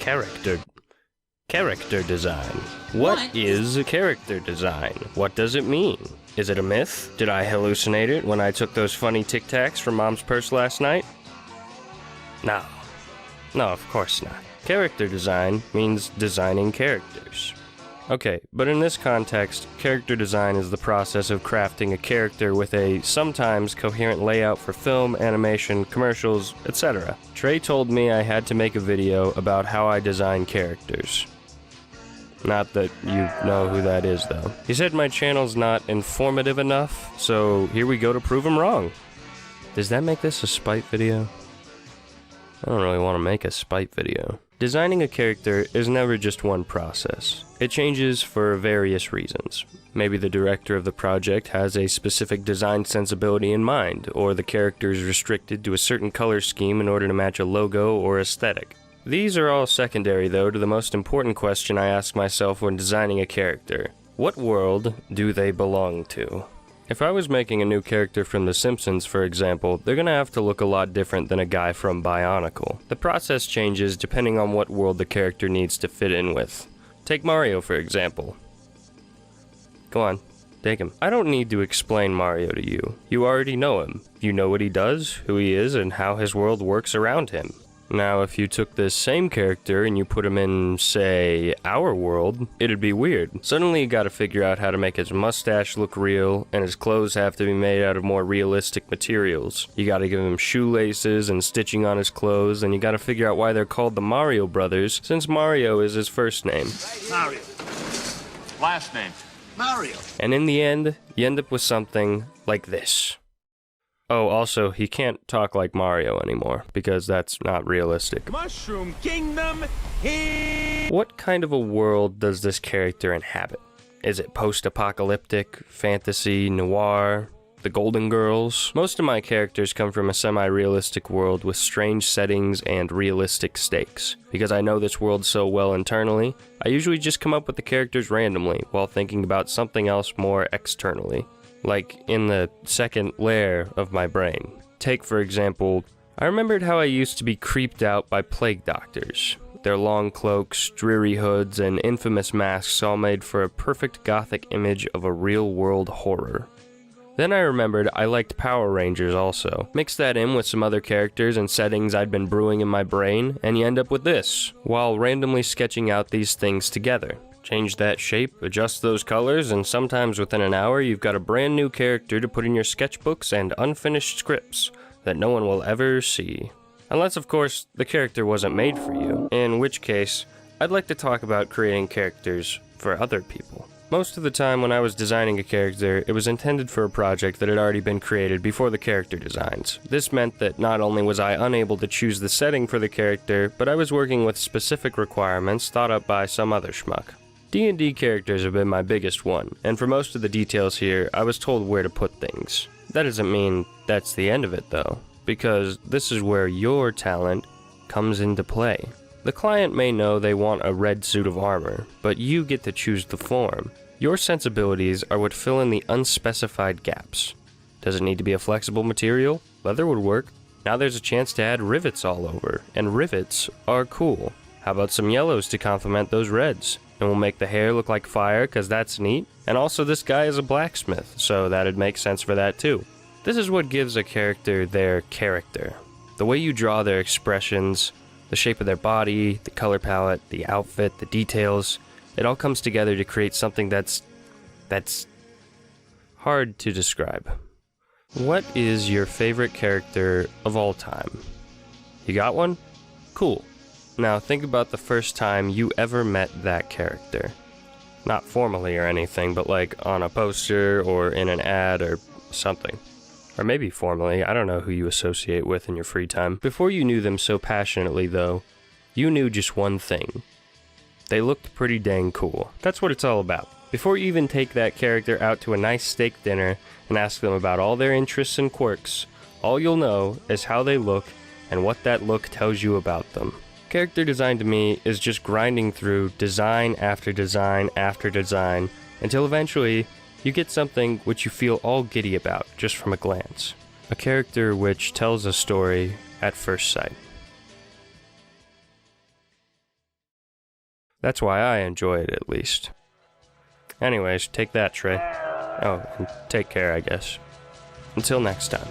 Character design. What is character design? What does it mean? Is it a myth? Did I hallucinate it when I took those funny Tic Tacs from Mom's purse last night? No. No, of course not. Character design means designing characters. Okay, but in this context, character design is the process of crafting a character with a sometimes coherent layout for film, animation, commercials, etc. Trey told me I had to make a video about how I design characters. Not that you know who that is, though. He said my channel's not informative enough, so here we go to prove him wrong. Does that make this a spite video? I don't really want to make a spite video. Designing a character is never just one process. It changes for various reasons. Maybe the director of the project has a specific design sensibility in mind, or the character is restricted to a certain color scheme in order to match a logo or aesthetic. These are all secondary, though, to the most important question I ask myself when designing a character. What world do they belong to? If I was making a new character from The Simpsons, for example, they're gonna have to look a lot different than a guy from Bionicle. The process changes depending on what world the character needs to fit in with. Take Mario, for example. Go on, take him. I don't need to explain Mario to you. You already know him. You know what he does, who he is, and how his world works around him. Now, if you took this same character and you put him in, say, our world, it'd be weird. Suddenly you gotta figure out how to make his mustache look real, and his clothes have to be made out of more realistic materials. You gotta give him shoelaces and stitching on his clothes, and you gotta figure out why they're called the Mario Brothers, since Mario is his first name. Mario. Last name. Mario. And in the end, you end up with something like this. Oh, also, he can't talk like Mario anymore, because that's not realistic. Mushroom Kingdom, What kind of a world does this character inhabit? Is it post-apocalyptic, fantasy, noir, the Golden Girls? Most of my characters come from a semi-realistic world with strange settings and realistic stakes. Because I know this world so well internally, I usually just come up with the characters randomly while thinking about something else more externally. Like in the second layer of my brain. Take, for example, I remembered how I used to be creeped out by plague doctors. Their long cloaks, dreary hoods, and infamous masks all made for a perfect gothic image of a real-world horror. Then I remembered I liked Power Rangers also. Mix that in with some other characters and settings I'd been brewing in my brain, and you end up with this, while randomly sketching out these things together. Change that shape, adjust those colors, and sometimes within an hour you've got a brand new character to put in your sketchbooks and unfinished scripts that no one will ever see. Unless, of course, the character wasn't made for you, in which case, I'd like to talk about creating characters for other people. Most of the time when I was designing a character, it was intended for a project that had already been created before the character designs. This meant that not only was I unable to choose the setting for the character, but I was working with specific requirements thought up by some other schmuck. D&D characters have been my biggest one, and for most of the details here, I was told where to put things. That doesn't mean that's the end of it though, because this is where your talent comes into play. The client may know they want a red suit of armor, but you get to choose the form. Your sensibilities are what fill in the unspecified gaps. Does it need to be a flexible material? Leather would work. Now there's a chance to add rivets all over, and rivets are cool. How about some yellows to complement those reds? And we'll make the hair look like fire, cause that's neat. And also this guy is a blacksmith, so that'd make sense for that too. This is what gives a character their character. The way you draw their expressions, the shape of their body, the color palette, the outfit, the details, it all comes together to create something that's hard to describe. What is your favorite character of all time? You got one? Cool. Now think about the first time you ever met that character. Not formally or anything, but like on a poster or in an ad or something. Or maybe formally, I don't know who you associate with in your free time. Before you knew them so passionately though, you knew just one thing. They looked pretty dang cool. That's what it's all about. Before you even take that character out to a nice steak dinner and ask them about all their interests and quirks, all you'll know is how they look and what that look tells you about them. Character design to me is just grinding through design after design after design until eventually you get something which you feel all giddy about just from a glance. A character which tells a story at first sight. That's why I enjoy it, at least. Anyways, take that, Trey. Oh, and take care, I guess. Until next time.